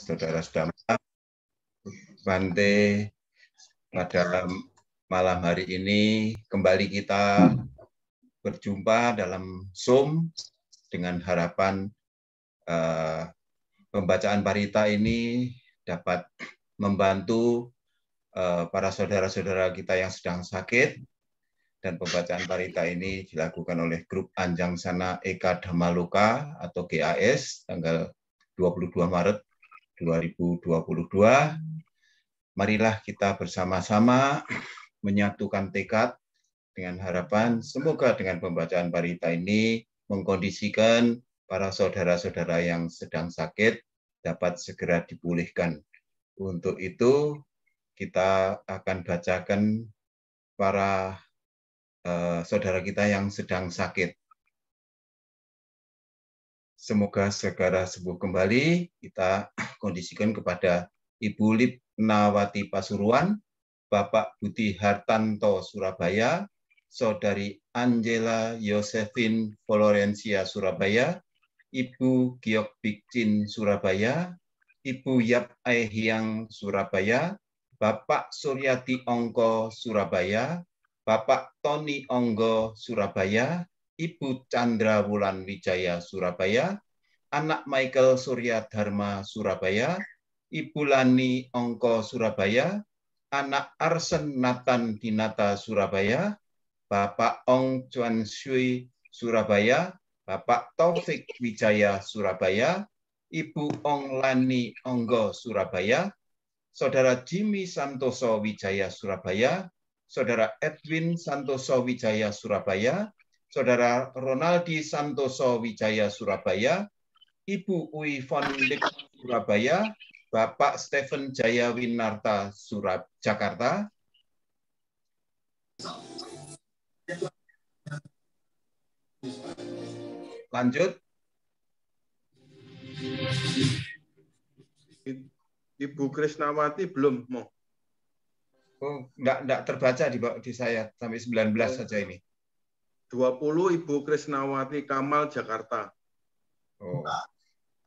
saudara Dhamma, Bante, pada malam hari ini kembali kita berjumpa dalam Zoom dengan harapan pembacaan parita ini dapat membantu para saudara-saudara kita yang sedang sakit, dan pembacaan parita ini dilakukan oleh grup Anjang Sana Eka Dhammaloka atau GAS tanggal 22 Maret 2022. Marilah kita bersama-sama menyatukan tekad dengan harapan semoga dengan pembacaan parita ini mengkondisikan para saudara-saudara yang sedang sakit dapat segera dipulihkan. Untuk itu kita akan bacakan para saudara kita yang sedang sakit. Semoga segera sembuh kembali. Kita kondisikan kepada Ibu Lipnawati Pasuruan, Bapak Budi Hartanto Surabaya, Saudari Angela Josephine Florencia Surabaya, Ibu Giok Bikcin Surabaya, Ibu Yap Aihyang Surabaya, Bapak Suryati Ongko Surabaya, Bapak Tony Onggo Surabaya, Ibu Chandra Wulan Wijaya Surabaya, anak Michael Surya Dharma Surabaya, Ibu Lani Ongko Surabaya, anak Arsen Nathan Dinata Surabaya, Bapak Ong Chuan Shui Surabaya, Bapak Taufik Wijaya Surabaya, Ibu Ong Lani Onggo Surabaya, Saudara Jimmy Santoso Wijaya Surabaya, Saudara Edwin Santoso Wijaya Surabaya, Saudara Ronaldi Santoso Wijaya Surabaya, Ibu Ui Von Lip Surabaya, Bapak Stephen Jaya Winarta Jakarta. Lanjut. Ibu Krisnawati belum mau. Oh, enggak terbaca di saya sampai 19 saja ini. 20 Ibu Krisnawati Kamal Jakarta. Oh.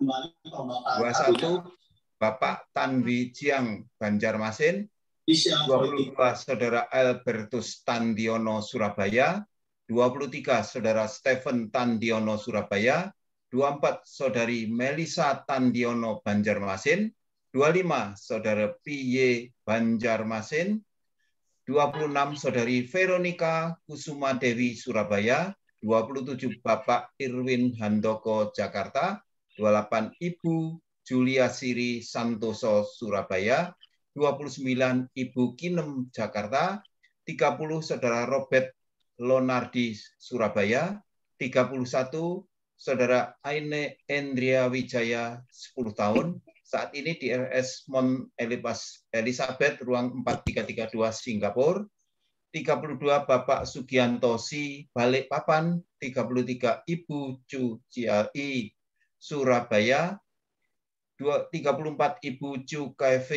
21 Bapak Tanwi Jiang Banjarmasin, 22 Saudara Albertus Tandiono Surabaya, 23 Saudara Stephen Tandiono Surabaya, 24 Saudari Melisa Tandiono Banjarmasin, 25 Saudara Piye Banjarmasin, 26 Saudari Veronica Kusuma Dewi Surabaya, 27 Bapak Irwin Handoko Jakarta, 28 Ibu Julia Siri Santoso Surabaya, 29 Ibu Kinem Jakarta, 30 Saudara Robert Lonardi Surabaya, 31 Saudara Aine Endria Wijaya 10 tahun, saat ini di RS Mount Elizabeth ruang 4332 Singapura, 32 Bapak Sugianto Si Balikpapan, 33 Ibu Chu Ciai Surabaya, 34 Ibu Chu KV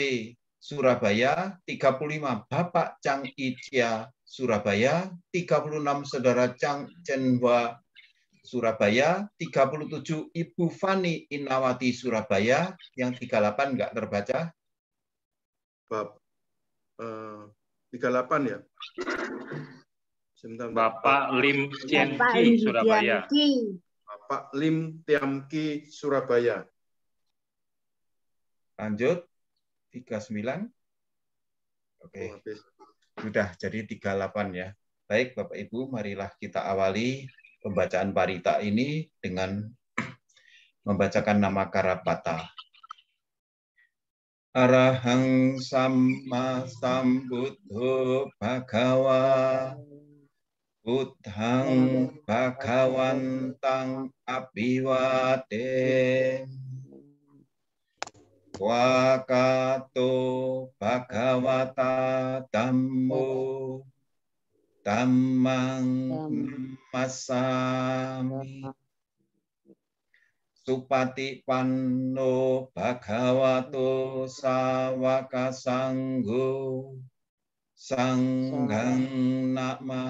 Surabaya, 35 Bapak Chang Itia Surabaya, 36 Saudara Chang Chenhua Surabaya, 37 Ibu Fani Inawati Surabaya, yang 38 enggak terbaca. 38 ya. Sebentar, Bapak Lim Tiamki Surabaya. Bapak Lim Tiamki Surabaya. Lanjut 39. Oke. Sudah jadi 38 ya. Baik Bapak Ibu, marilah kita awali pembacaan parita ini dengan membacakan nama Karapata. Arahang Samma Sambuddho Bhagawa Buddhang Bhagawantang Abhiwade Wakato Bhagavata Dhammo Dhammang Masami Supati Panno Bhagavato Sawaka Sanggo Sanggang Nama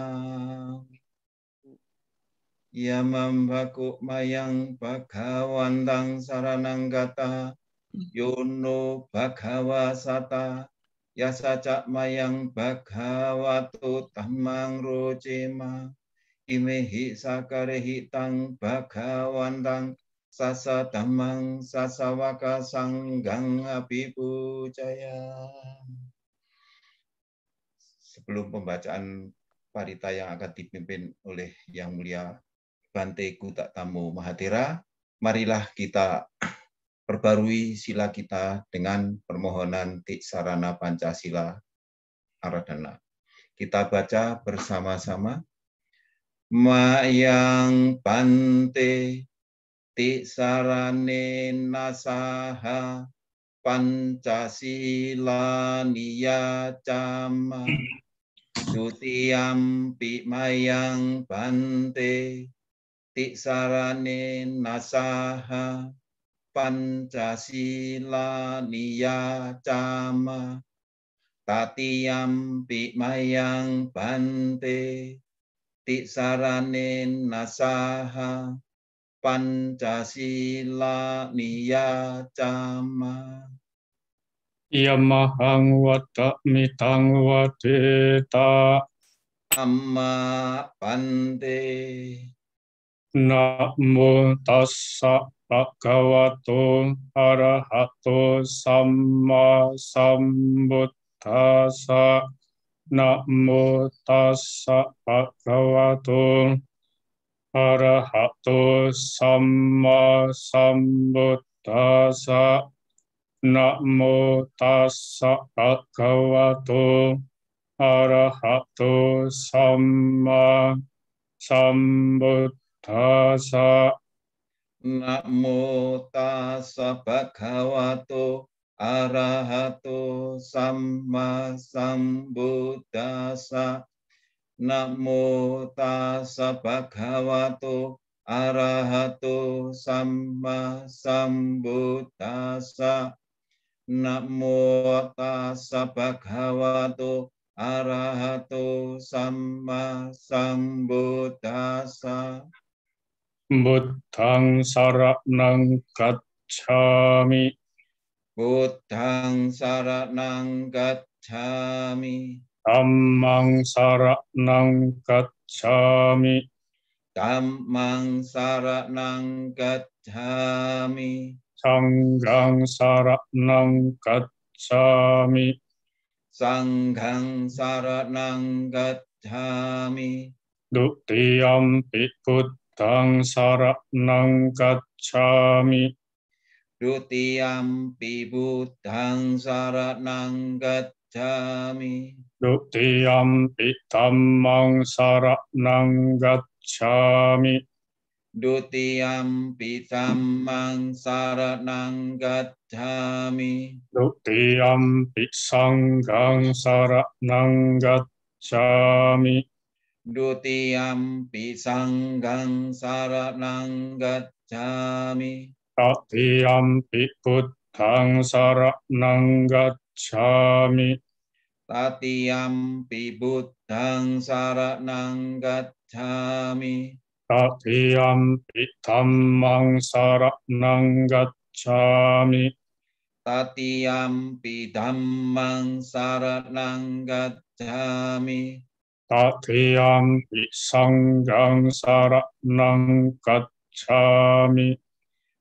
Yamam Baku Mayang Bhagawantang Sarananggata yono bhagawa sata yasaca mayang bhagavato tamang rojema imehi sakarehi tang bhagawantang sasa tamang sasawaka sanggang abipujaya. Sebelum pembacaan parita yang akan dipimpin oleh Yang Mulia Bante Gutatamu Mahathira, marilah kita perbarui sila kita dengan permohonan Tiksarana Pancasila Aradhana. Kita baca bersama-sama. Mayang Bante Tiksarane nasaha Pancasila niyacama Dutiyampi mayang Bante Tiksarane nasaha Pancasila niyacama Tatiyampi mayang Bante Tiksarane nasaha Pancasila niyacama Yamahang wata mitang wadeta Amma Bante. Namo tassa bhagavato arahato samma sambuddhassa. Namo tassa bhagavato arahato samma sambuddhassa. Namo tassa bhagavato arahato samma sambuddhassa. Namo tassa bhagavato arahato samma sambuddhassa. Namo tassa bhagavato arahato samma sambuddhassa. Namo tassa bhagavato arahato samma sambuddhassa. Buddhang saranang gacchami. Buddhang saranang gacchami. Dhammang saranang gacchami. Dhammang saranang gacchami. Sanghang saranang gacchami. Sanghang saranang gacchami. Dutiyampi buddhang saranang gacchami. Dutiyampi buddhang saranang gacchami. Dutiyampi dhammang saranang gacchami. Dutiyampi dhammang saranang gacchami. Dutiyampi sanghang saranang gacchami. Dutiyampi sanghang saranang gacchami. Tatiyampi buddhang saranang gacchami. Tatiyampi buddhang saranang gacchami. Tatiyampi dhammang saranang gacchami. Tatiyampi dhammang saranang gacchami. Tatiyampi sanghang saranang gacchami.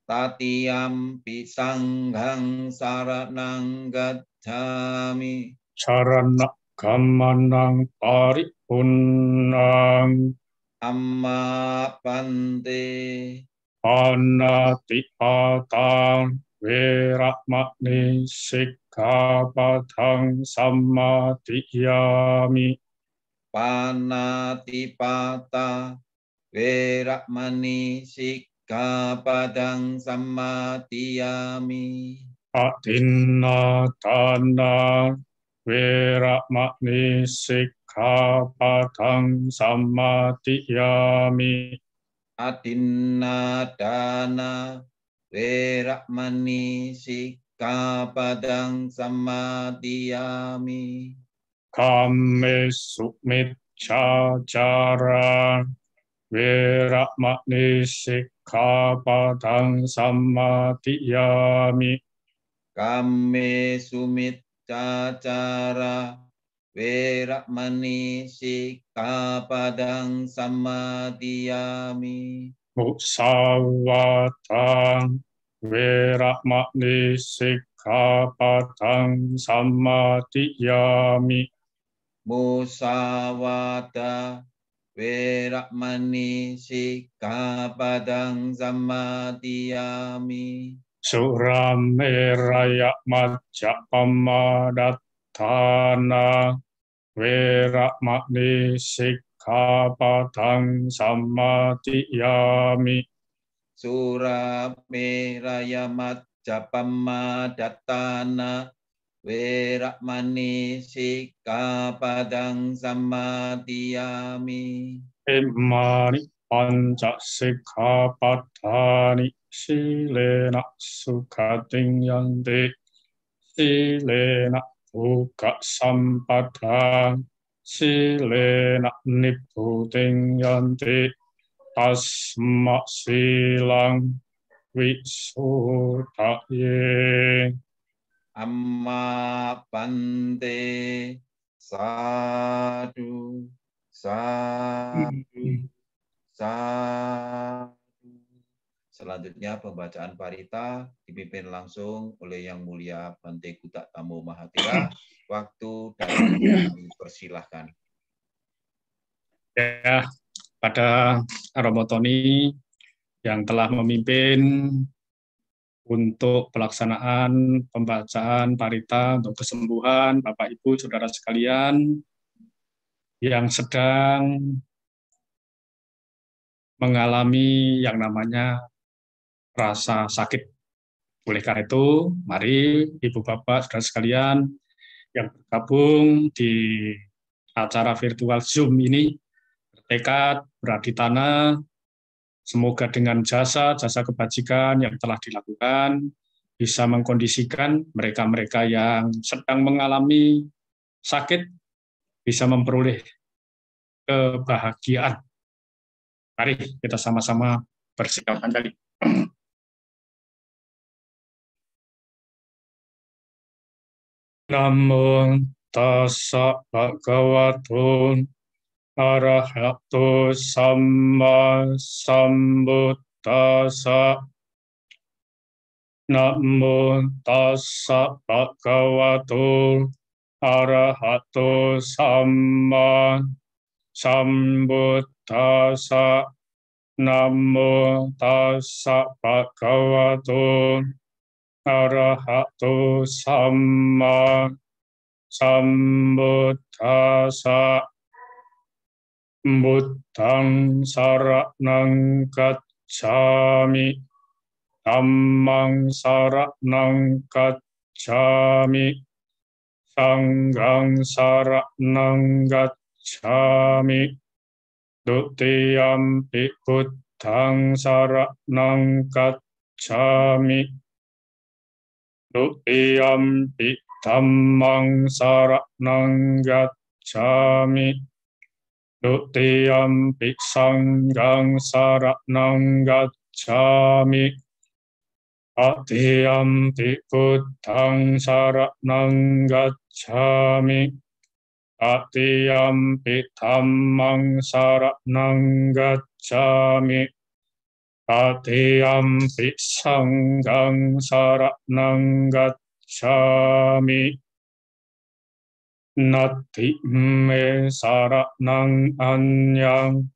Tatiyampi sanghang saranang gacchami. Charana gamanang paripunnang. Amma Bante. Panatipatang veramani sikkhapadang sammadiyami. Panatipata veramani sikkhapadang sammadiyami. Adinatana veramani sikkhapadang sammadiyami. Adinadana veramani sikkhapadang sammadiyami. Kammesu miccacara veramani sikkhapadang sammadiyami. Kame sumicacara weramani sikkhapadang samadhiyami. Musawatang weramani sikkhapadang samadhiyami. Musawada weramani sikkhapadang samadhiyami. Surameraya majjapamadatthana weramani sikkhapadang samadhiyami. Surameraya majjapamadatthana weramani sikkhapadang samadhiyami. Imani panca sikkhapadani silena sukhating yanti silena buka sampadang silena nibbuteng yanti tasma silang visuddhaye. Amma bante sadu sadu sadu. Selanjutnya pembacaan parita dipimpin langsung oleh Yang Mulia Bante Gutak Tamo Mahathira. Waktu dan persilahkan. Ya, pada Aromotoni yang telah memimpin untuk pelaksanaan pembacaan parita untuk kesembuhan Bapak Ibu Saudara sekalian yang sedang mengalami yang namanya rasa sakit. Oleh karena itu, mari Ibu Bapak Saudara sekalian yang bergabung di acara virtual Zoom ini bertekad berat di tanah. Semoga dengan jasa kebajikan yang telah dilakukan bisa mengkondisikan mereka-mereka yang sedang mengalami sakit bisa memperoleh kebahagiaan. Mari kita sama-sama bersikap kembali. Namo tassa bhagavato arahato samma sambuddhassa. Namo tassa bhagavato arahato samma sambuddhassa. Namo tassa bhagavato arahato samma sambuddhassa. Buddhang saranang gacchami, dhammang saranang gacchami, sanghang saranang gacchami, dutiyampi buddhang saranang gacchami, dutiyampi dhammang saranang gacchami, dutiyampi sanghang saranang gacchami, tatiyampi buddhang saranang gacchami, tatiyampi dhammang saranang gacchami, tatiyampi sanghang saranang gacchami. Nati me saranang anyang,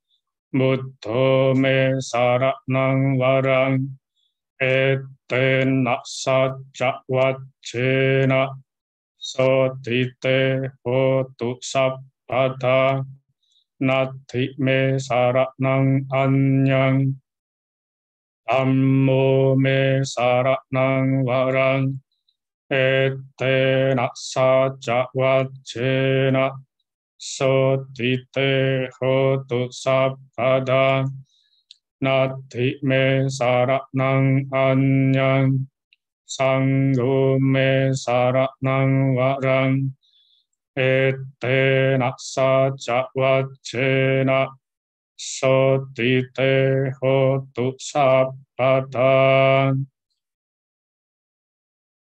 buddho me saranang warang, etena sajja vajjena, sotite hotu sabpada. Nati me saranang anyang, dhammo me saranang warang, etena sajja vajjena, sotite hotu sabpada. Nati me saranang anyang, sangho me saranang warang, etena sajja vajjena, sotite hotu sabpada.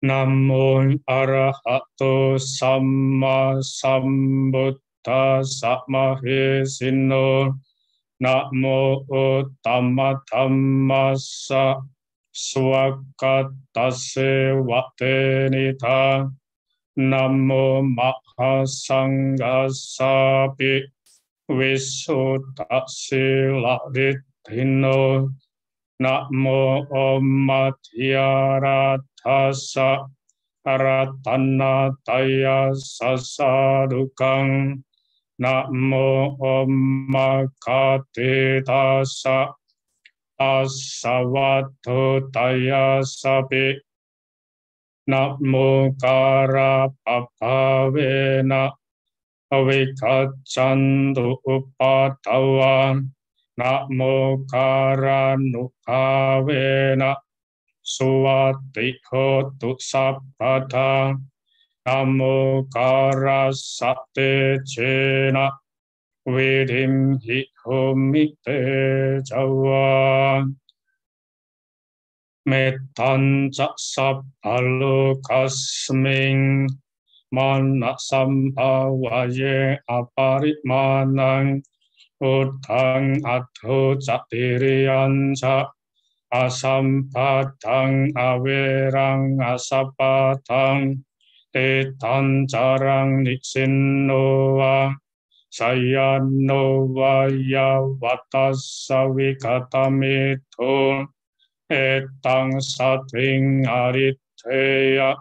Namo Arahato Samma Sambuddhassa Mahisino. Namo Uttama Dhammassa Swakatase Vatenita. Namo Mahasanghasapi Visuddhasila Riddhino. Namo Om Madhyarathasa Ratanataya Sasadukang. Namo Om Makatitasa Asawatutaya Sapi. Namo Karapapavena Avikaccandu Upatawa. Namo Karanukavena Suwatihotu Sappata. Namo Karasate Cena Vidimhi Humite Jawa. Metanca Sappalokasming Manasampavaye Aparitmanang Utang Atho Catiriyanca Asampatang Awerang Asapatang Tetan Carang Nixinnowa Sayanowa Yavatasa Vikatamito Etang Sating Ariteya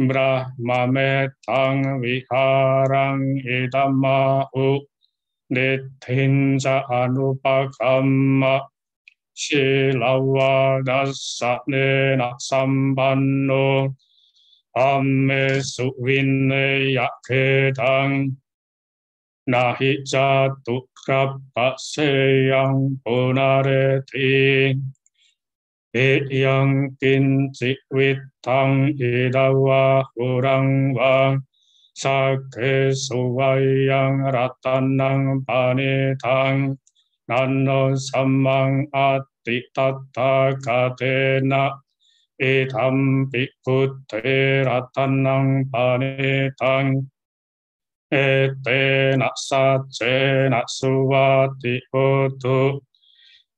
Brahmametang Viharang Idamahu Dithinja Anupakamma Silawadassanena Sambanno Amme Suvinneya Kedang Nahi Jatu Krapaseyang Punareti Yang Kincik Wittang Idawa Hurangwa Sake Suwayang Ratanang Panitang Nano Sammang Ati Tatta Katena Idam Bhikkhute Ratanang Panitang Etena Sacena Suwati Hotu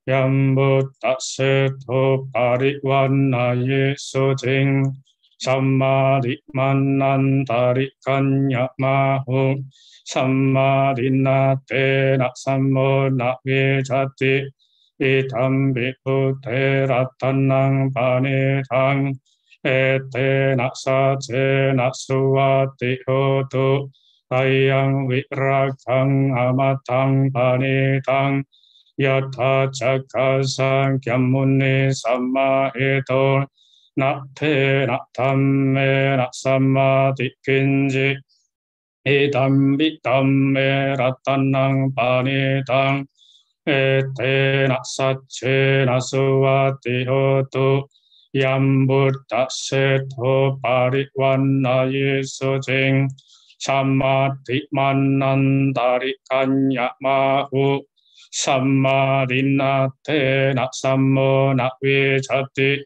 Yambuddhaseto Pariwannaye Sujing Sammadhimanantari Kanyamahu Sammadhinatena Sammona Vijati Idam Bhikkhute Ratanang Panitang Etena Sacena Suwati Hotu Ayang Viragang Amatang Panitang Yatha Cakasang Muni Sammaheto Natte Natamme Nasamati Kinji Idam Bitamme Ratanang Panitang Ete Nasache Nasuwati Hotu Yambuddhaseto Pariwannaye Sujing Samadhi Manantari Kanyamahu Sammadhinatena Sammona Vijati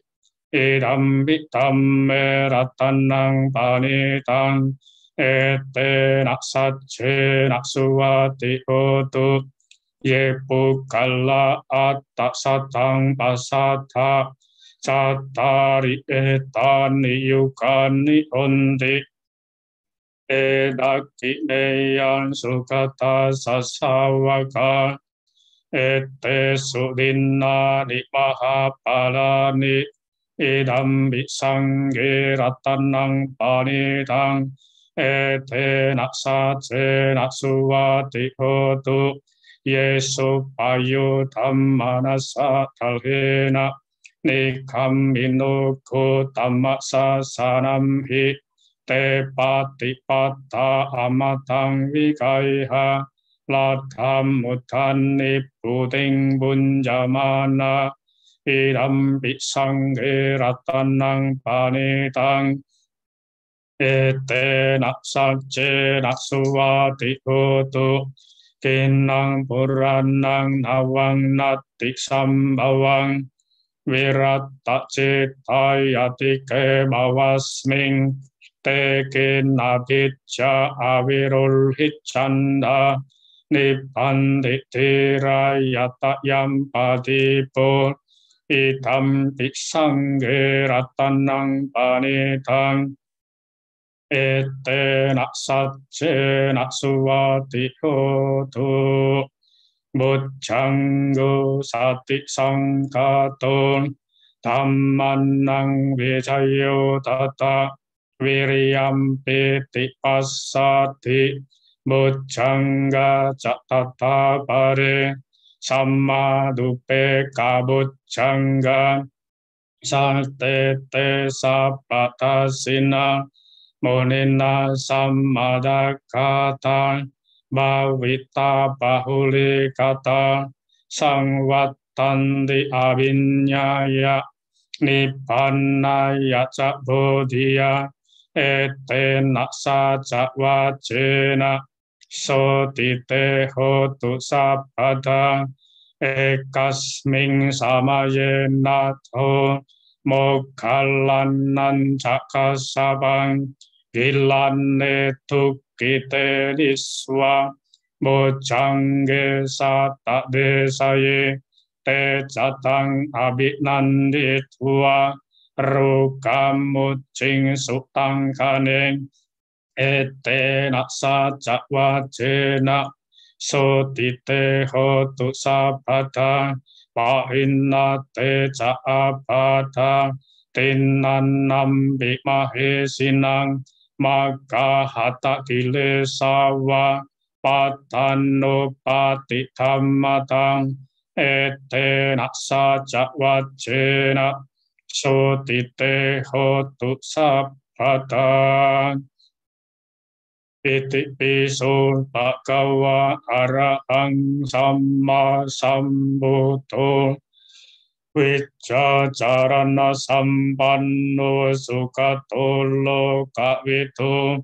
Idam Bhikkhute Ratanang Panitang Etena Sacena Suwati Hotu Ye Pukkala Atta Satang Pasatha Cattari Etani Yukani Undi Edakti Neyan Sukata Sasawaka Ete Sudinani Mahapalani Idam Bisanghe Ratanang Panitang Ete Naksacena Suwati Hotu Yesu Payu Dhammanasa Talhena Nikamino Kutamasa Sanamhi Te Patipata Amatang Vikaiha Latham Mutani Puding Bunjamana Idam Bisanghe Ratanang Panitang Ete Naksacena Suwati Hotu Kinang Puranang Nawang Nati Sambawang Viratta citayati kemawasming tekin abhijja avirul hicchanda nibbandhitirayata yampadipo idam pisangge ratanang panitang etena saccena suvati hotu Bujjanggo sati sangkaton dhammannang vijayo tata viryampi tipasati bujjangga catata pare sammadupe kabujjangga satete sapatasina monina sammadakata bhavita bahuli kata sangvattanti avinyaya nibbannaya ca bodhiya etena saca wacena sotite hotu sabhata ekasming samayenato mokkhalannan cakasabang gilane tukkite diswa bojangge sata desaye te catang abhinanditwa rukamucing sutang kaneng etena saca wacena sotite hotu sabhata pahinnate ca abhata tinnannam bimahesinang maka hata kilesawa patano pati dhammatang etena saca wacena sotite hotu sabhata iti piso bhagava arahang samma sambuddho Viccacarana sampanno sukato lokavitu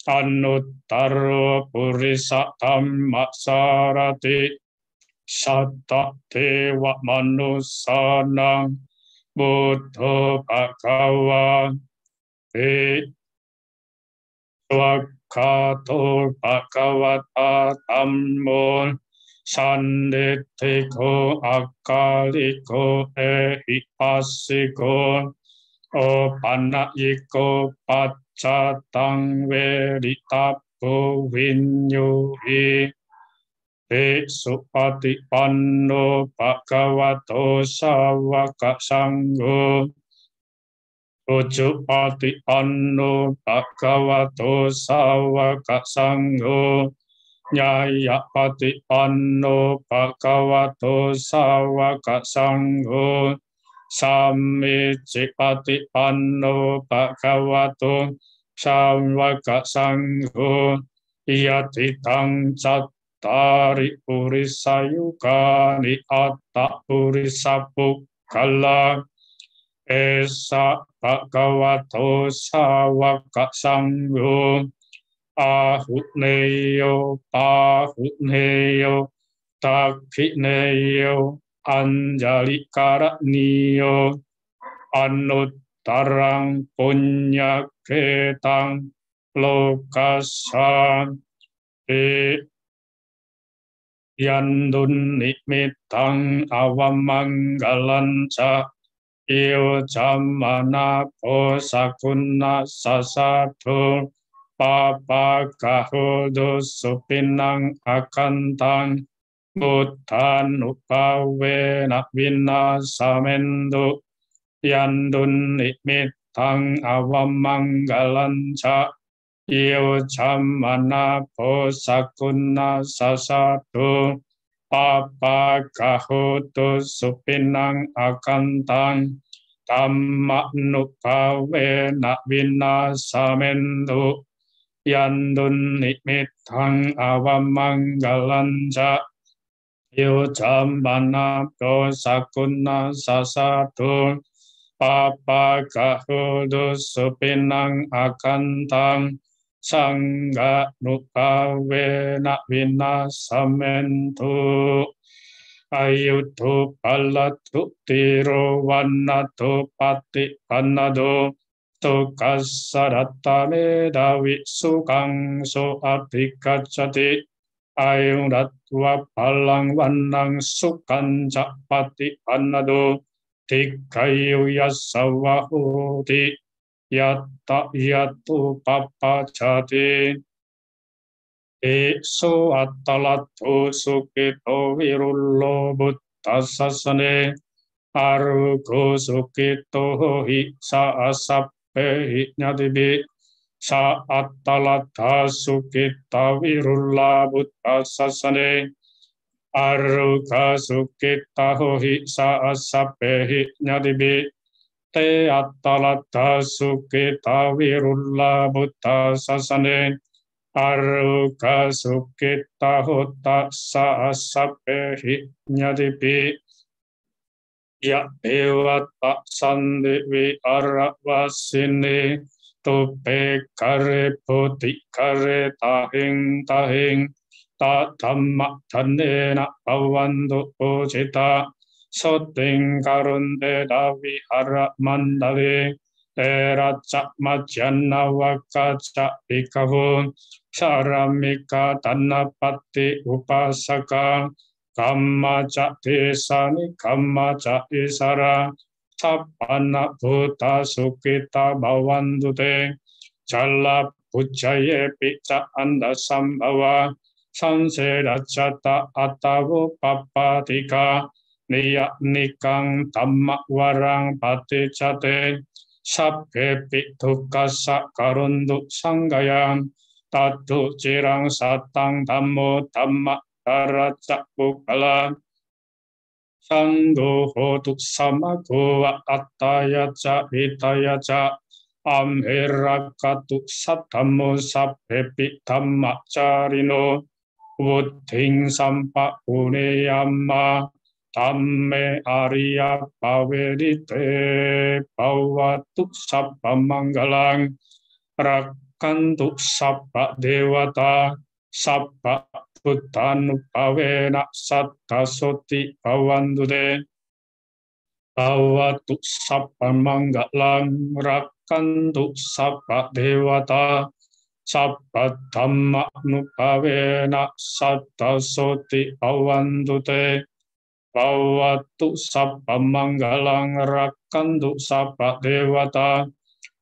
anuttaro purisa dhamma sarati satta dewa manusanang buddho bhagava Swakato bhagavata dhammo sanditthiko akaliko ehipassiko opanayiko paccatang veditapo vinyuhi Supatipanno bhagavato sawaka sangho Ujupatipanno bhagavato sawaka sangho Nyayapatipanno bhagavato sawaka sangho Sammicipatipanno bhagavato sawaka sangho Yatitang cattari purisayukani atta purisapukkala Esa bhagavato sawaka sangho ahutneyo takhineyo anjali karaniyo anuttarang punyaketang lokasam yandun nimitang awamanggalanca Iyo jamana posakuna sasatu papa kahudu supinang akantang buddhan upawe nakvina samendu yandun nimitang awamanggalanca iyo jamana posakuna sasatu Papa kahutu supinang akantang tamma nupawe nakvina samendu yandun nimitang awamanggalanca yo jambana dosakuna sasatu papa kahutu supinang akantang Sangga nupawe nakvina samentu Ayuto palatu tiro wanato pati panado Tukasarata medawi sukang so adhikacati ayung ratwa palang wanang sukan capati panado tikayu yasawahuti yatta yatu papa jati Ekso attalato sukito virullo buttasasane arugo sukito hi sa asappe hi nyadibi sa attalata sukita virulla buttasasane aruga sukita hi sa asappe hi nyadibi te attalata sukita virulla buttasasane Aruga sukita hota sa asapehi nyadipi ya dewata sandiwi arawasini tupe kare poti kare tahing tahing ta dhamma dhanena pawandu pujita soting karunde davi hara mandali teraca majana wakaca bikahun Saramika tanapati upasaka kamma ca desani kamma ca isara sapana buta sukita bawandute jala pujaye pica anda sambawa sansera cata atawu papatika niya nikang tamma warang pati cate sabke pitukasa karundu sanggayang Tatu cirang satang dhammo dhamma daraca bukala sanggo hotu samago attaya ca hitaya ca amherakatu satamo sabhepi dhamma carino wuddhing sampa puneyamma dhamme arya pavedite bawatu sabba manggalang Kantuk sabba dewata sabba buddhanupavena satta soti bawandude bawatu sabba manggalang rakantuk sabba dewata sabba dhamma nupavena satta soti bawandude bawatu sabba manggalang rakantuk sabba dewata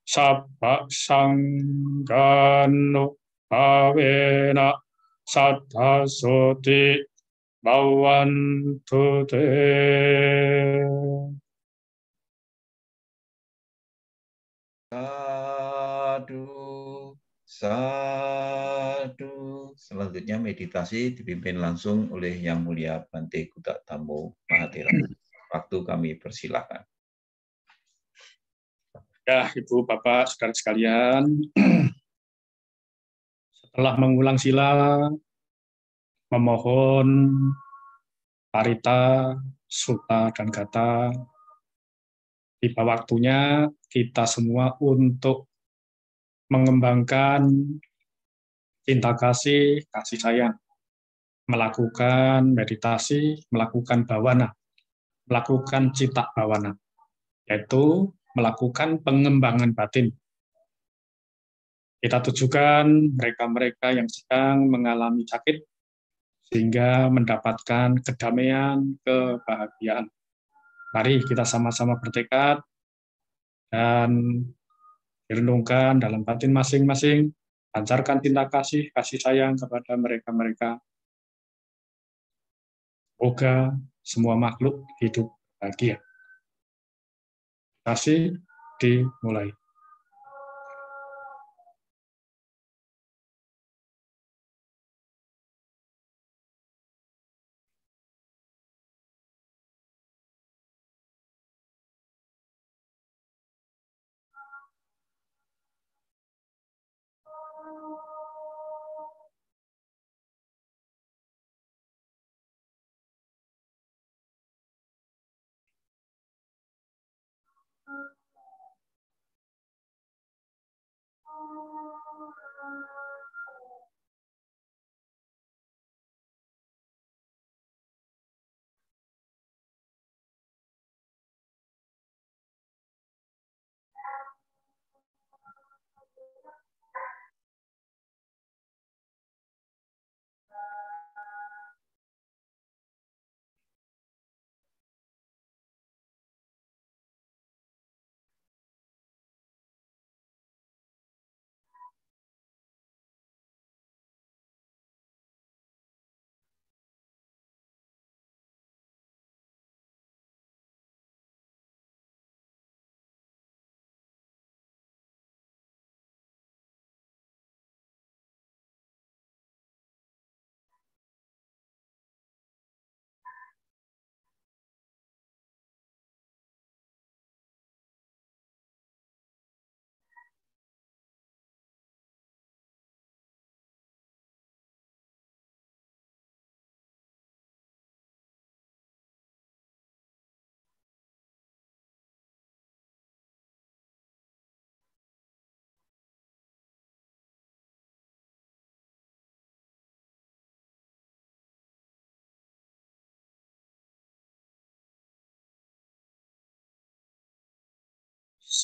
Sabba sanggano pavena satta soti bhavantu te. Sadu, sadu. Selanjutnya meditasi dipimpin langsung oleh Yang Mulia Bante Kuta Tammo Mahatera. Waktu kami persilakan. Ya, Ibu, Bapak, saudara sekalian, setelah mengulang sila, memohon parita, sutta, dan gata, tiba waktunya kita semua untuk mengembangkan cinta kasih, kasih sayang, melakukan meditasi, melakukan bhavana, melakukan cita bhavana, yaitu melakukan pengembangan batin. Kita tujukan mereka-mereka yang sedang mengalami sakit sehingga mendapatkan kedamaian, kebahagiaan. Mari kita sama-sama bertekad dan direnungkan dalam batin masing-masing, pancarkan cinta kasih, kasih sayang kepada mereka-mereka. Semoga semua makhluk hidup bahagia. Kasih dimulai.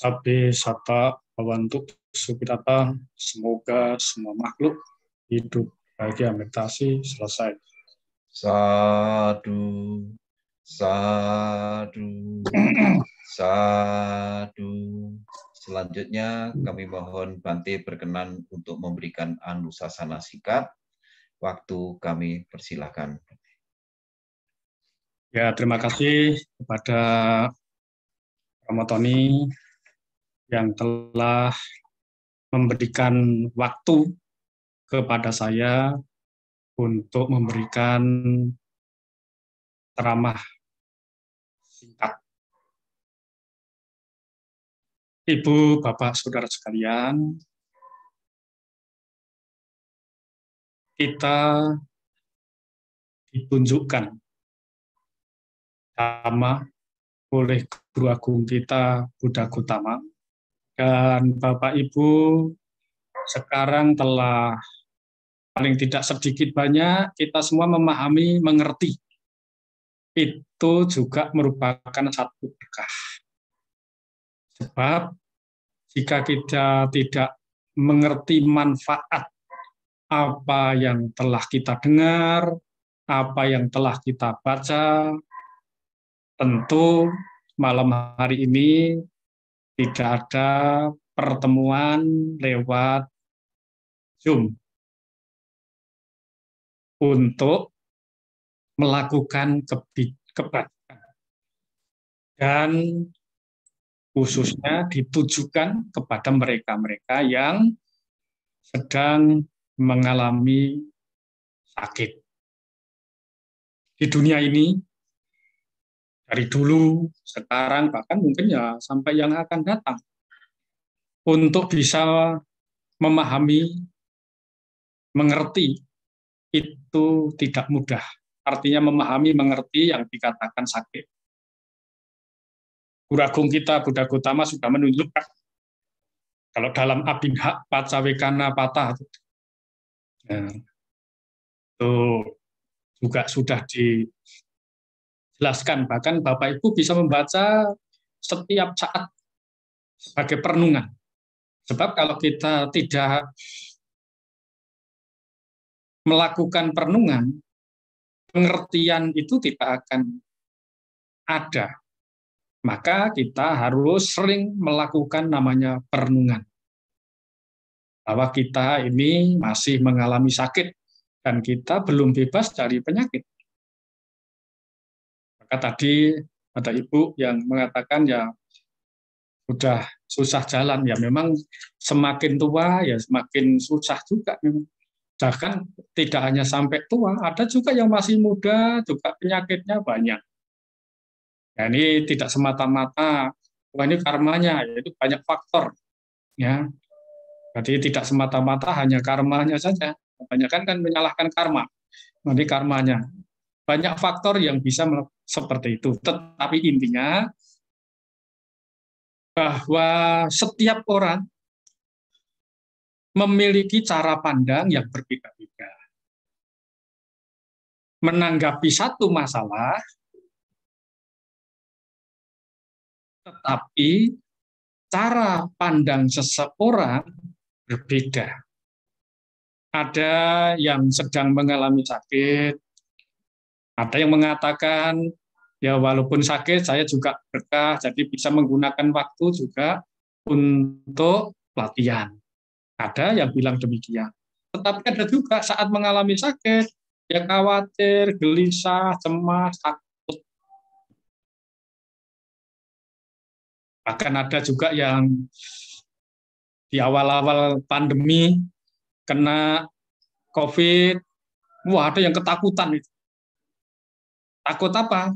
Sabi sata bawantu sukitata, semoga semua makhluk hidup bahagia meditasi selesai. Sadu, sadu, sadu. Selanjutnya kami mohon Bante berkenan untuk memberikan anusasana singkat. Waktu kami persilahkan. Ya, terima kasih kepada Romo Tony yang telah memberikan waktu kepada saya untuk memberikan ceramah singkat. Ibu, Bapak, Saudara sekalian, kita ditunjukkan sama oleh Guru Agung kita, Buddha Gautama, dan Bapak Ibu sekarang telah paling tidak sedikit banyak kita semua memahami, mengerti. Itu juga merupakan satu berkah. Sebab jika kita tidak mengerti manfaat apa yang telah kita dengar, apa yang telah kita baca, tentu malam hari ini tidak ada pertemuan lewat Zoom untuk melakukan kebaikan. Dan khususnya ditujukan kepada mereka-mereka yang sedang mengalami sakit. Di dunia ini, dari dulu, sekarang, bahkan mungkin ya sampai yang akan datang, untuk bisa memahami, mengerti, itu tidak mudah. Artinya memahami, mengerti yang dikatakan sakit. Guru Agung kita, Buddha Gautama, sudah menunjukkan, kalau dalam Abhidhamma Pacawekana Patah, itu juga sudah dijelaskan. Bahkan Bapak Ibu bisa membaca setiap saat sebagai perenungan. Sebab kalau kita tidak melakukan perenungan, pengertian itu tidak akan ada. Maka kita harus sering melakukan namanya perenungan. Bahwa kita ini masih mengalami sakit dan kita belum bebas dari penyakit. Maka tadi ada ibu yang mengatakan ya sudah susah jalan. Ya memang semakin tua ya semakin susah juga. Bahkan tidak hanya sampai tua, ada juga yang masih muda juga penyakitnya banyak. Ya, ini tidak semata-mata, wah ini karmanya, yaitu banyak faktor. Ya, jadi tidak semata-mata hanya karmanya saja. Kebanyakan kan menyalahkan karma, nanti karmanya. Banyak faktor yang bisa seperti itu. Tetapi intinya bahwa setiap orang memiliki cara pandang yang berbeda-beda. Menanggapi satu masalah, tetapi cara pandang seseorang berbeda. Ada yang sedang mengalami sakit, ada yang mengatakan, ya walaupun sakit saya juga berkah, jadi bisa menggunakan waktu juga untuk latihan. Ada yang bilang demikian. Tetapi ada juga saat mengalami sakit, ya khawatir, gelisah, cemas, takut. Bahkan ada juga yang di awal-awal pandemi kena COVID, wah ada yang ketakutan itu. Takut apa?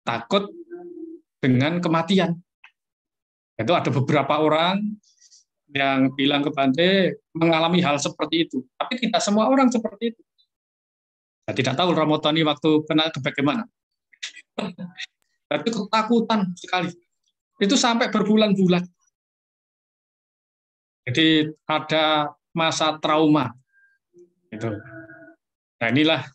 Takut dengan kematian. Itu ada beberapa orang yang bilang ke Bante mengalami hal seperti itu. Tapi tidak semua orang seperti itu. Saya tidak tahu Romo Tony waktu kena bagaimana. Tapi ketakutan sekali. Itu sampai berbulan-bulan. Jadi ada masa trauma. Itu. Nah inilah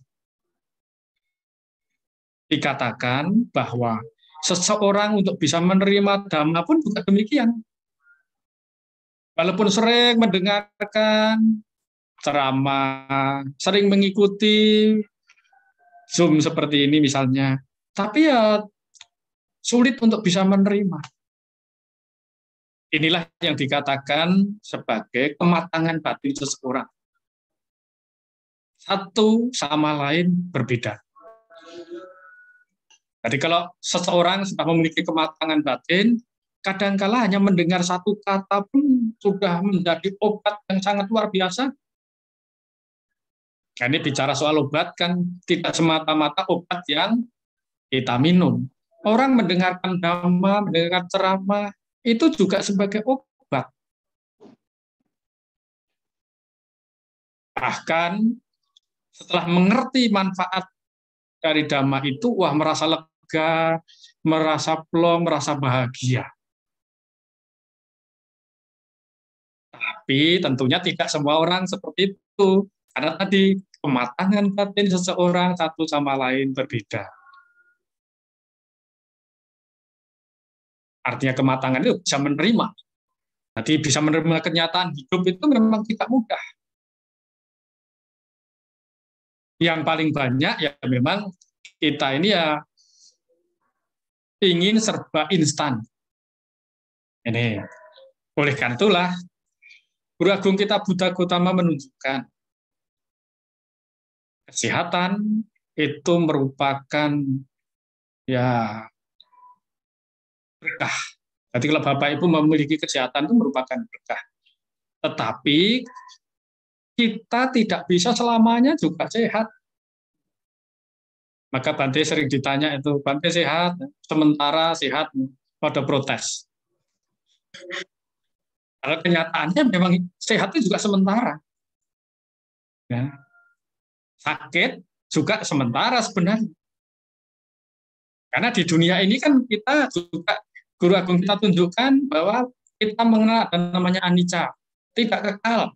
dikatakan bahwa seseorang untuk bisa menerima Dhamma pun juga demikian. Walaupun sering mendengarkan ceramah, sering mengikuti Zoom seperti ini misalnya, tapi ya sulit untuk bisa menerima. Inilah yang dikatakan sebagai kematangan batin seseorang. Satu sama lain berbeda. Jadi kalau seseorang sudah memiliki kematangan batin, kadangkala hanya mendengar satu kata pun sudah menjadi obat yang sangat luar biasa. Nah, ini bicara soal obat kan tidak semata-mata obat yang kita minum. Orang mendengarkan Dhamma, mendengar ceramah, itu juga sebagai obat. Bahkan setelah mengerti manfaat dari Dhamma itu, wah merasa lega, merasa plong, merasa bahagia. Tapi tentunya tidak semua orang seperti itu. Karena tadi kematangan batin seseorang satu sama lain berbeda. Artinya kematangan itu bisa menerima. Jadi bisa menerima kenyataan hidup itu memang tidak mudah. Yang paling banyak ya memang kita ini ya ingin serba instan. Ini oleh karena itulah Guru Agung kita Buddha Gautama menunjukkan kesehatan itu merupakan ya berkah. Jadi kalau Bapak Ibu memiliki kesehatan itu merupakan berkah. Tetapi kita tidak bisa selamanya juga sehat. Maka Bante sering ditanya itu, Bante sehat, sementara sehat, pada protes. Karena kenyataannya memang sehat itu juga sementara. Ya. Sakit juga sementara sebenarnya. Karena di dunia ini kan kita juga, Guru Agung kita tunjukkan bahwa kita mengenal ada namanya anicca, tidak kekal.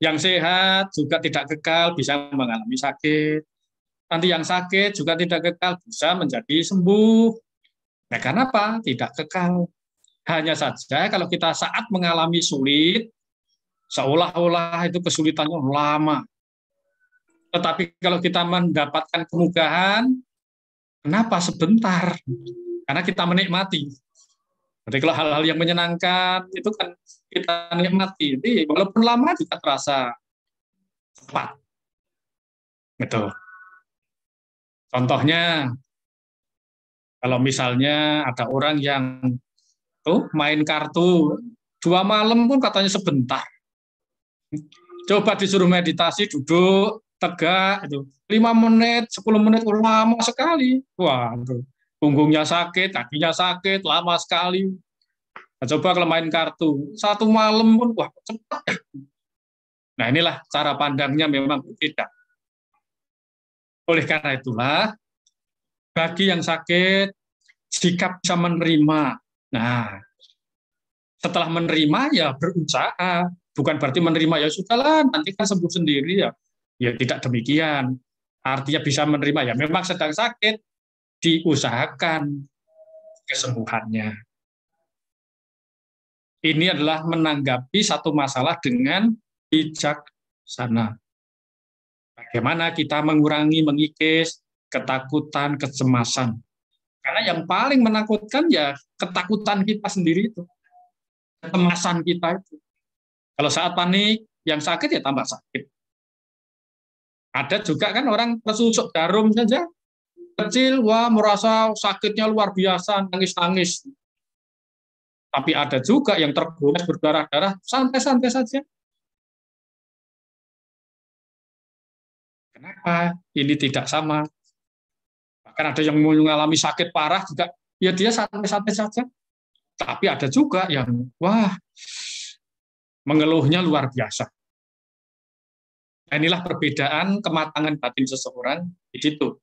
Yang sehat juga tidak kekal, bisa mengalami sakit. Nanti yang sakit juga tidak kekal, bisa menjadi sembuh. Nah, karena apa? Tidak kekal. Hanya saja kalau kita saat mengalami sulit, seolah-olah itu kesulitannya lama. Tetapi kalau kita mendapatkan kemudahan, kenapa sebentar? Karena kita menikmati. Jadi kalau hal-hal yang menyenangkan, itu kan kita nikmati. Jadi walaupun lama juga terasa cepat. Gitu. Contohnya, kalau misalnya ada orang yang main kartu 2 malam pun katanya sebentar. Coba disuruh meditasi, duduk, tegak, itu 5 menit, 10 menit, lama sekali. Wah, itu. Punggungnya sakit, kakinya sakit, lama sekali. Nah, coba kalau main kartu, 1 malam pun, wah, cepat. Nah, inilah cara pandangnya memang berbeda. Oleh karena itulah, bagi yang sakit, sikap bisa menerima. Nah, setelah menerima, ya berusaha. Bukan berarti menerima, ya sudahlah, nanti kan sembuh sendiri. Ya tidak demikian. Artinya bisa menerima, ya memang sedang sakit, diusahakan kesembuhannya. Ini adalah menanggapi satu masalah dengan bijaksana. Bagaimana kita mengurangi, mengikis ketakutan, kecemasan. Karena yang paling menakutkan ya ketakutan kita sendiri itu. Kecemasan kita itu. Kalau saat panik, yang sakit ya tambah sakit. Ada juga kan orang tersusuk jarum saja, kecil, wah merasa sakitnya luar biasa, nangis-nangis. Tapi ada juga yang tergores berdarah-darah, santai-santai saja. Kenapa? Ini tidak sama. Bahkan ada yang mengalami sakit parah juga, ya dia santai-santai saja. Tapi ada juga yang, wah, mengeluhnya luar biasa. Nah, inilah perbedaan kematangan batin seseorang di situ.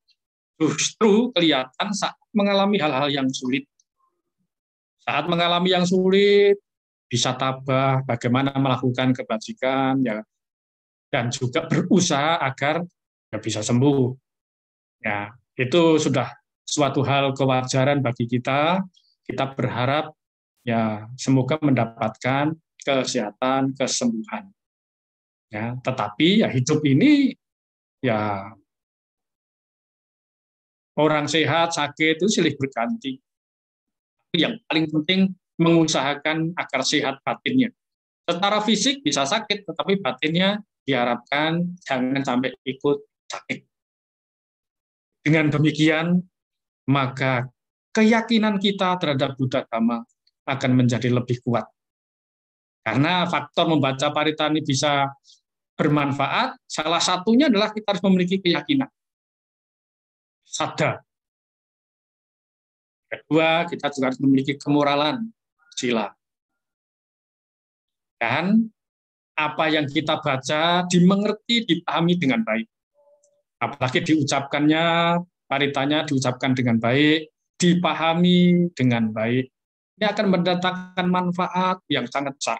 Justru kelihatan saat mengalami hal-hal yang sulit. Saat mengalami yang sulit, bisa tabah, bagaimana melakukan kebajikan, ya, dan juga berusaha agar ya, bisa sembuh. Ya, Itu sudah suatu hal kewajaran bagi kita. Kita berharap ya semoga mendapatkan kesehatan, kesembuhan. Ya, tetapi ya hidup ini ya orang sehat, sakit itu silih berganti. Yang paling penting mengusahakan agar sehat batinnya. Secara fisik bisa sakit, tetapi batinnya diharapkan jangan sampai ikut sakit. Dengan demikian, maka keyakinan kita terhadap Buddha Dhamma akan menjadi lebih kuat. Karena faktor membaca paritani bisa bermanfaat, salah satunya adalah kita harus memiliki keyakinan. Sadar. Kedua, kita juga harus memiliki kemoralan, sila. Dan apa yang kita baca dimengerti, dipahami dengan baik. Apalagi diucapkannya, paritanya diucapkan dengan baik, dipahami dengan baik. Ini akan mendatangkan manfaat yang sangat besar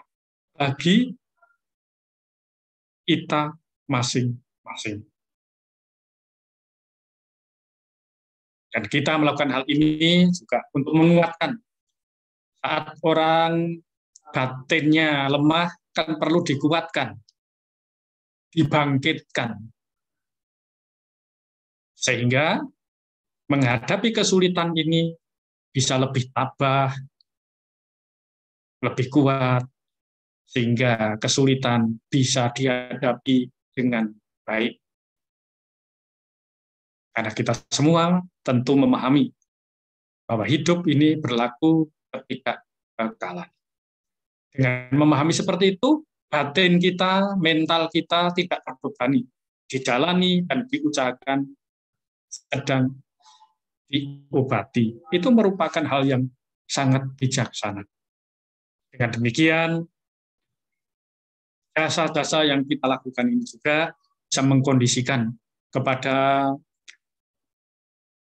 bagi kita masing-masing. Dan kita melakukan hal ini juga untuk menguatkan. Saat orang batinnya lemah, kan perlu dikuatkan, dibangkitkan. Sehingga menghadapi kesulitan ini bisa lebih tabah, lebih kuat, sehingga kesulitan bisa dihadapi dengan baik. Karena kita semua tentu memahami bahwa hidup ini berlaku ketidakbakalan. Dengan memahami seperti itu, batin kita, mental kita tidak terbebani, dijalani dan diusahakan sedang diobati. Itu merupakan hal yang sangat bijaksana. Dengan demikian, jasa-jasa yang kita lakukan ini juga bisa mengkondisikan kepada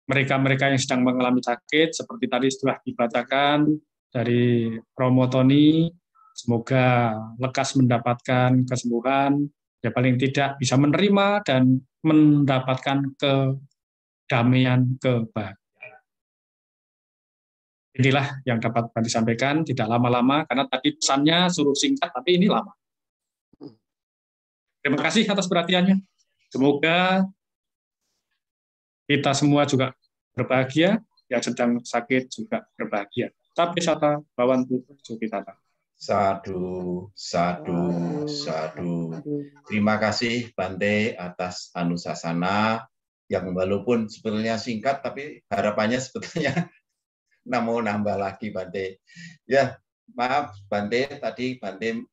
mereka-mereka yang sedang mengalami sakit, seperti tadi setelah dibacakan dari Romo Tony, semoga lekas mendapatkan kesembuhan, ya paling tidak bisa menerima dan mendapatkan kedamaian, kebahagiaan. Inilah yang dapat kami sampaikan, tidak lama-lama, karena tadi pesannya suruh singkat, tapi ini lama. Terima kasih atas perhatiannya. Semoga kita semua juga berbahagia, yang sedang sakit juga berbahagia. Tapi sata bawantu sukitata. Sadu, sadu, sadu. Terima kasih Bante atas anusasana yang walaupun sebetulnya singkat, tapi harapannya sebetulnya mau nambah lagi Bante. Ya, maaf Bante, tadi Bante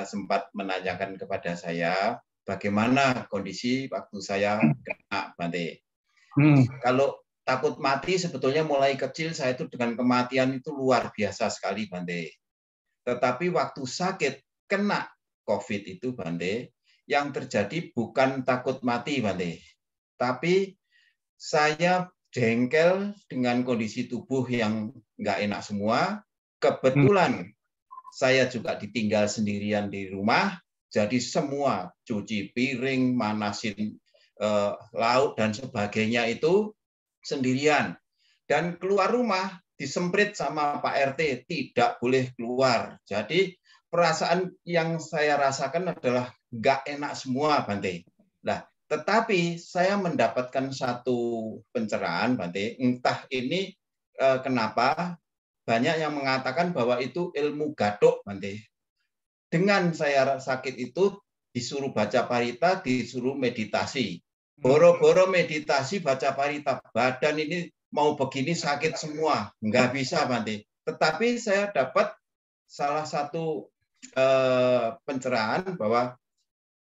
sempat menanyakan kepada saya bagaimana kondisi waktu saya kena Bante. Kalau takut mati sebetulnya mulai kecil saya itu dengan kematian itu luar biasa sekali Bante. Tetapi waktu sakit kena COVID itu Bante, yang terjadi bukan takut mati Bante, tapi saya jengkel dengan kondisi tubuh yang nggak enak semua. Kebetulan saya juga ditinggal sendirian di rumah, jadi semua cuci piring, manasin lauk dan sebagainya itu sendirian. Dan keluar rumah disemprit sama Pak RT, tidak boleh keluar. Jadi perasaan yang saya rasakan adalah nggak enak semua Bante. Nah, tetapi saya mendapatkan satu pencerahan Bante, entah ini kenapa banyak yang mengatakan bahwa itu ilmu gadok Bante. Dengan saya sakit itu disuruh baca parita, disuruh meditasi. Boro-boro meditasi baca parita, badan ini mau begini sakit semua, nggak bisa Bante. Tetapi saya dapat salah satu pencerahan bahwa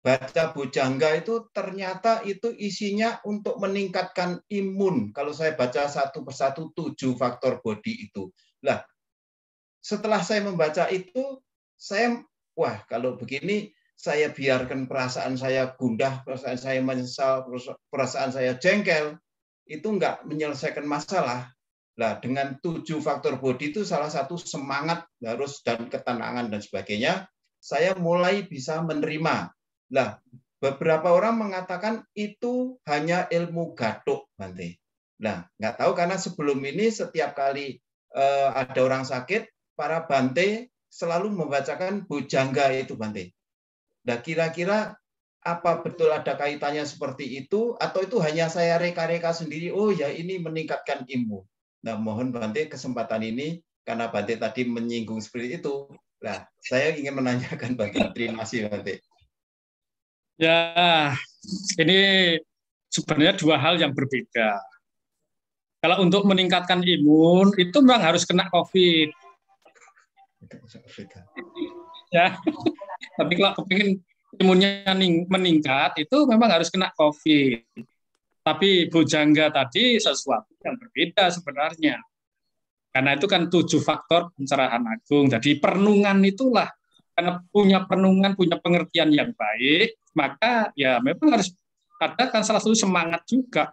baca bujangga itu ternyata itu isinya untuk meningkatkan imun. Kalau saya baca satu persatu 7 faktor body itu. Lah, setelah saya membaca itu, saya wah kalau begini saya biarkan perasaan saya gundah, perasaan saya menyesal, perasaan saya jengkel, itu nggak menyelesaikan masalah. Nah, dengan 7 faktor body itu salah satu semangat harus dan ketenangan dan sebagainya, saya mulai bisa menerima. Nah, beberapa orang mengatakan itu hanya ilmu gadok, Bante. Nah, nggak tahu karena sebelum ini setiap kali ada orang sakit, para Bante selalu membacakan bujangga itu Bante. Nah, kira-kira apa betul ada kaitannya seperti itu, atau itu hanya saya reka-reka sendiri, oh ya ini meningkatkan imun. Nah, mohon Bante kesempatan ini, karena Bante tadi menyinggung seperti itu, nah, saya ingin menanyakan Bante. Terima kasih Bante. Ya, ini sebenarnya dua hal yang berbeda. Kalau untuk meningkatkan imun, itu memang harus kena COVID. Ya, tapi kalau kepingin imunnya meningkat, itu memang harus kena COVID. Tapi bujangga tadi sesuatu yang berbeda sebenarnya. Karena itu kan 7 faktor pencerahan agung. Jadi perenungan itulah, karena punya perenungan, punya pengertian yang baik, maka ya memang harus ada kan salah satu semangat juga.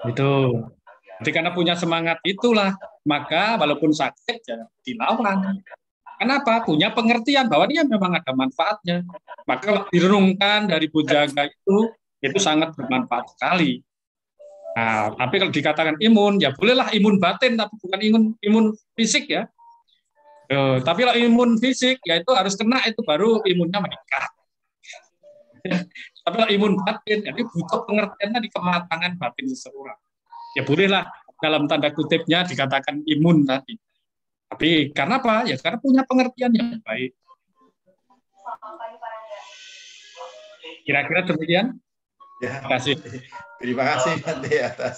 Itu. Jadi karena punya semangat itulah, maka walaupun sakit ya dilawan. Kenapa? Punya pengertian bahwa dia memang ada manfaatnya. Maka kalau direnungkan dari bujangga itu sangat bermanfaat sekali. Nah, tapi kalau dikatakan imun, ya bolehlah imun batin, tapi bukan imun fisik ya. Tapi kalau imun fisik, ya itu harus kena, itu baru imunnya meningkat. Tapi kalau imun batin, jadi butuh pengertiannya di kematangan batin seseorang. Ya bolehlah dalam tanda kutipnya dikatakan imun tadi. Tapi karena apa? Ya karena punya pengertian yang baik. Kira-kira demikian. Ya, Terima kasih. Terima kasih Bante atas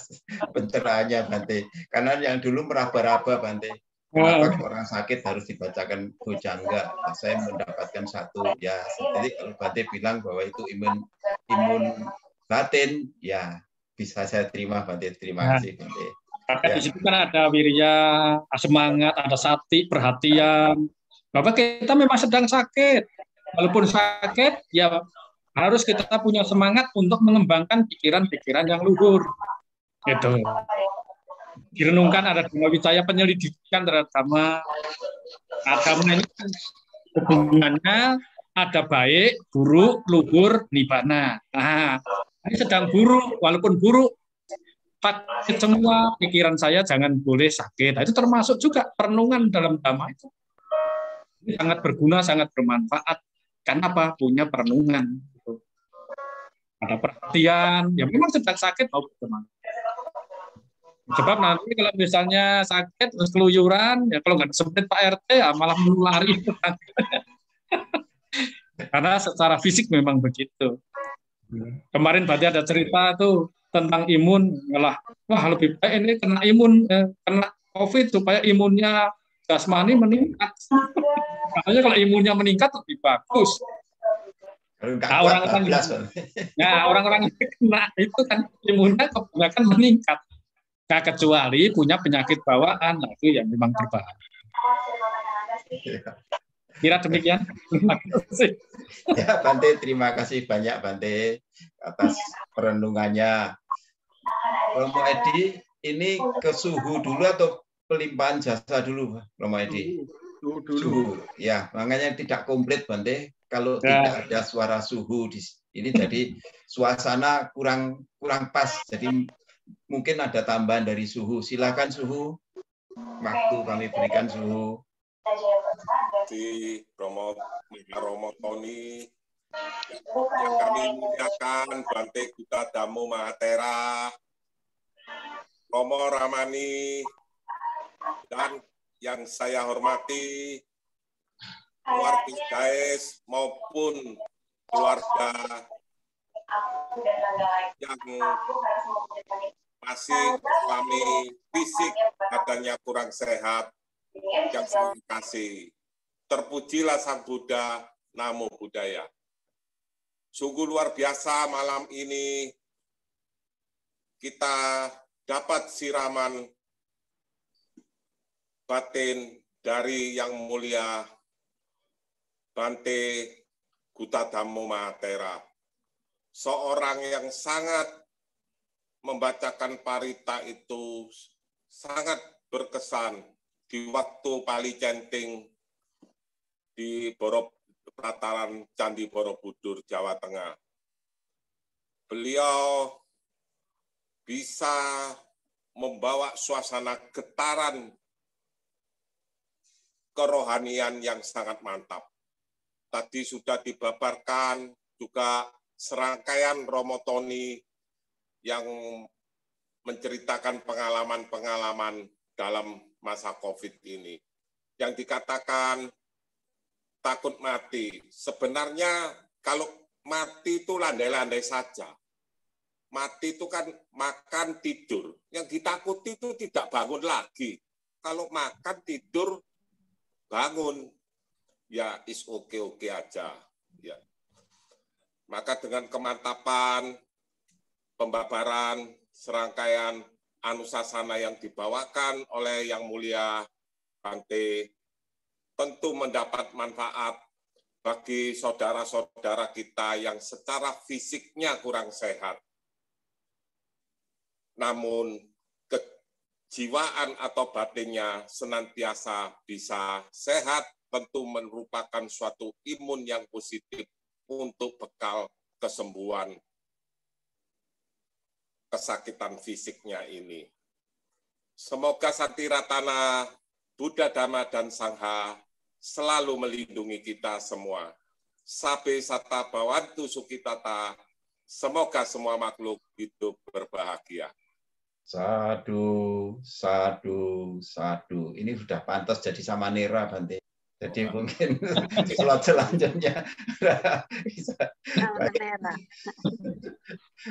pencerahannya Bante. Karena yang dulu meraba-raba Bante. Kenapa orang sakit harus dibacakan bujangga? Nah, saya mendapatkan satu ya. Jadi kalau Bante bilang bahwa itu imun batin, ya bisa saya terima Bante. Terima kasih Bante. Karena di situ kan ada wirya, semangat, ada sati, perhatian. Bapak kita memang sedang sakit. Walaupun sakit, ya harus kita punya semangat untuk mengembangkan pikiran-pikiran yang luhur. Gitu. Direnungkan ada Dhamma Wicaya, penyelidikan terhadap Dhamma. Dhamma ini kan hubungannya ada baik, buruk, luhur, nibbana. Nah, ini sedang buruk, walaupun buruk, sakit semua, pikiran saya jangan boleh sakit. Nah, itu termasuk juga perenungan dalam Dhamma itu. Ini sangat berguna, sangat bermanfaat. Karena apa? Punya perenungan. Ada perhatian, ya memang sedang sakit mau bagaimana. Sebab nanti kalau misalnya sakit terus keluyuran, ya kalau nggak disemprit Pak RT ya malah menulari. Karena secara fisik memang begitu. Kemarin berarti ada cerita tuh tentang imun, wah lebih baik ini kena imun, kena COVID supaya imunnya jasmani meningkat. Makanya kalau imunnya meningkat lebih bagus. Nah, orang-orang yang kena itu kan imunnya kebanyakan meningkat. Nah, kecuali punya penyakit bawaan, nah itu yang memang berbahaya. Kira demikian. Ya, Bante, terima kasih banyak Bante atas perenungannya. Romo Edi, ini ke suhu dulu atau pelimpahan jasa dulu, Romo Edi? Suhu. Ya, makanya tidak komplit Bante. Kalau tidak ada suara suhu di ini, jadi suasana kurang pas. Jadi mungkin ada tambahan dari suhu. Silakan suhu. Waktu kami berikan suhu. Di Romo Tony yang kami muliakan Bante Gutta Dhammo Mahatera, Romo Ramani, dan yang saya hormati keluarga guys maupun keluarga yang masih mengalami fisik badannya kurang sehat, yang saya kasih. Terpujilah Sang Buddha, Namo Buddhaya. Sungguh luar biasa malam ini kita dapat siraman batin dari Yang Mulia Bante Gutta Dhammo Mahatera, seorang yang sangat membacakan parita itu sangat berkesan di waktu Pali Centing di pelataran Candi Borobudur, Jawa Tengah. Beliau bisa membawa suasana getaran kerohanian yang sangat mantap. Tadi sudah dibabarkan juga serangkaian Romo Tony yang menceritakan pengalaman-pengalaman dalam masa COVID ini. Yang dikatakan takut mati. Sebenarnya kalau mati itu landai-landai saja. Mati itu kan makan, tidur. Yang ditakuti itu tidak bangun lagi. Kalau makan, tidur, bangun, ya is oke-oke aja. Ya. Maka dengan kemantapan, pembabaran, serangkaian anusasana yang dibawakan oleh Yang Mulia Bante, tentu mendapat manfaat bagi saudara-saudara kita yang secara fisiknya kurang sehat. Namun kejiwaan atau batinnya senantiasa bisa sehat, tentu merupakan suatu imun yang positif untuk bekal kesembuhan kesakitan fisiknya ini. Semoga Santiratana, Buddha, Dhamma, dan Sangha selalu melindungi kita semua. Sabe sata bawantu sukitata, semoga semua makhluk hidup berbahagia. Sadu, sadu, sadu. Ini sudah pantas jadi samanera, Bante. Jadi mungkin slot selanjutnya bisa.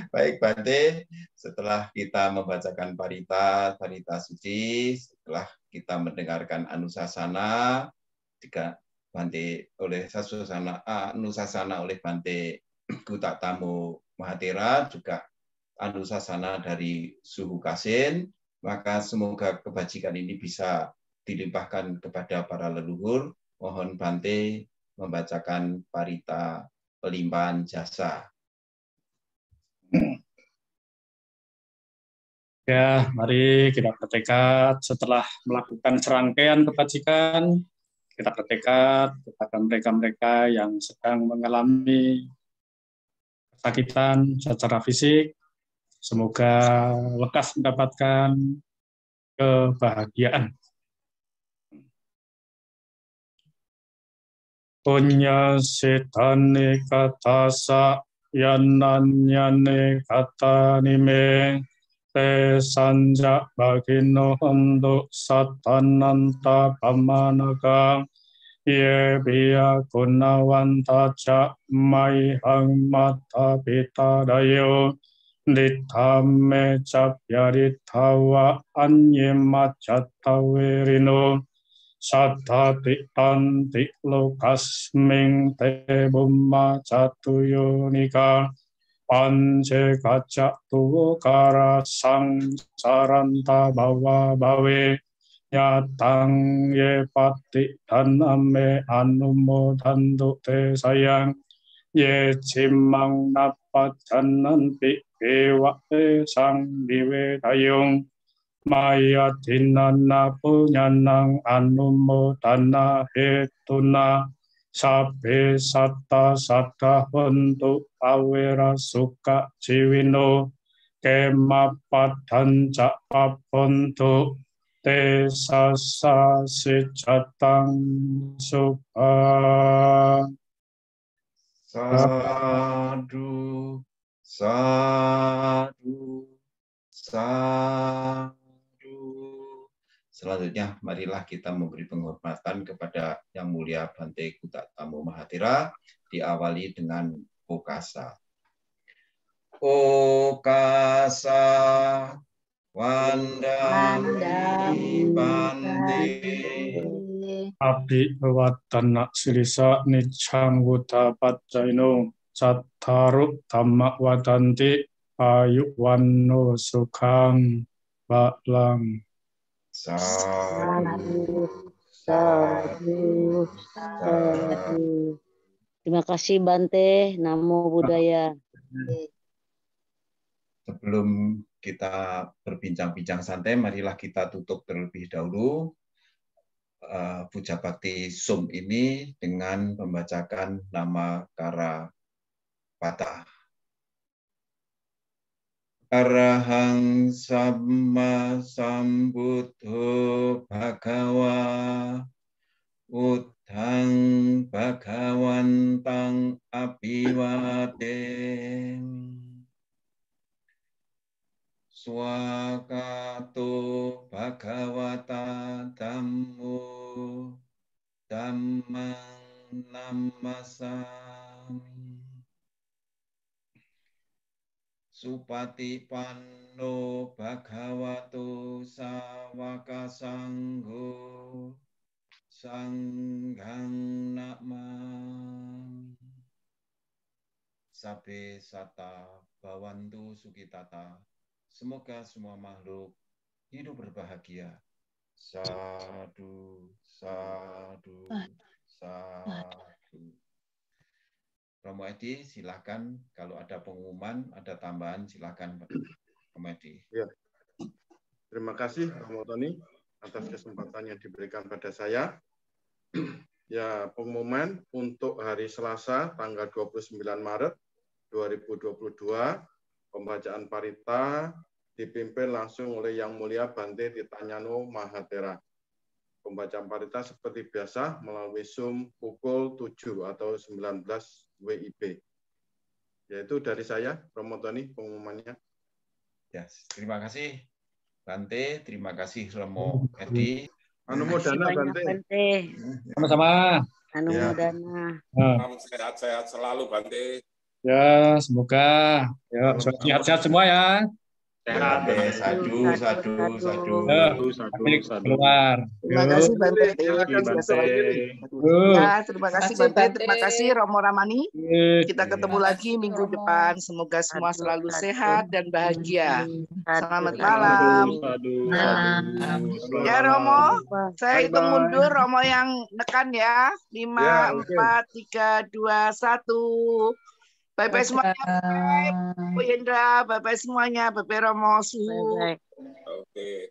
Baik, Bante. Setelah kita membacakan parita suci, setelah kita mendengarkan anusasana, jika Bante oleh anusasana oleh Bante Gutatamo Mahathera, juga anusasana dari Suhu Kasin, maka semoga kebajikan ini bisa dilimpahkan kepada para leluhur. Mohon Bante membacakan parita pelimpahan jasa. Ya, mari kita bertekad setelah melakukan serangkaian kebajikan, kita bertekad kepada mereka-mereka yang sedang mengalami kesakitan secara fisik, semoga lekas mendapatkan kebahagiaan. Punya setane katasa yananyane katanime te sanja bagino hondo satananta pamanaka ye biya kunawanta ca maihang mata pita dayo ditame capyaritawa anyemacatawerino Satati tanti lokasming te bumma catuyonika pance kaca tuwakara sang saranta bawa bawe nyatang ye pati taname anumo dandu te sayang ye cimang napat jananti kewa te sang diwe dayung Maya dinana punyanang anumodana hetuna sabe satta satta untuk awera suka jiwino kemapadan cak papontu te sasa sejatang suka. Sadu, sadu, sadu. Selanjutnya, marilah kita memberi penghormatan kepada Yang Mulia Bante Gutatamo Mahathera, diawali dengan Okasa. Okasa Wandami Bante. Abdi Watana Silisa Nicang Wuta Pacaino Cattaru Dhamma Wadanti Ayuwano Sukang Balang. Sadu, sadu, sadu. Terima kasih Bante, Namo Buddhaya. Sebelum kita berbincang-bincang santai, marilah kita tutup terlebih dahulu Puja Bakti Sum ini dengan membacakan nama Kara Patah. Arahang Samma Sambuddho Bhagawa Uddhang Bhagawantang Abhiwademi Swakato Bhagavata Dhammo Dhammang Namasami Supatipanno Bhagavato Sawaka Sangho Sanghang Namami Sabe Sata Bawantu Sukitata. Semoga semua makhluk hidup berbahagia. Sadu, sadu, sadu. Romo Edi, silakan. Kalau ada pengumuman, ada tambahan, silakan Romo Edi. Ya. Terima kasih Romo Tony atas kesempatan yang diberikan pada saya. Ya, pengumuman untuk hari Selasa tanggal 29 Maret 2022, pembacaan parita dipimpin langsung oleh Yang Mulia Bante Tirtanyano Mahatera. Pembacaan parita seperti biasa melalui Zoom pukul 7 atau 19 WIB. Yaitu dari saya, Romo Tony, pengumumannya. Ya, terima kasih Bante, terima kasih Romo Edi. Anumodana Bante. Sama-sama. Anumodana. Salam sehat-sehat selalu Bante. Ya, semoga ya sehat-sehat semua ya. Sehat. Sadu, sadu, sadu. Keluar. Terima kasih Bante. Terima kasih. Ya, terima kasih Bante. Terima kasih Romo Ramani. Kita ketemu lagi minggu depan. Semoga semua selalu sehat dan bahagia. Selamat malam. Ya Romo, saya hitung mundur. Romo yang nekan ya. 5, 4, 3, 2, 1. Bye-bye semuanya. Bu Indra, bye-bye semuanya. Bye-bye Romo. Bye-bye. Oke.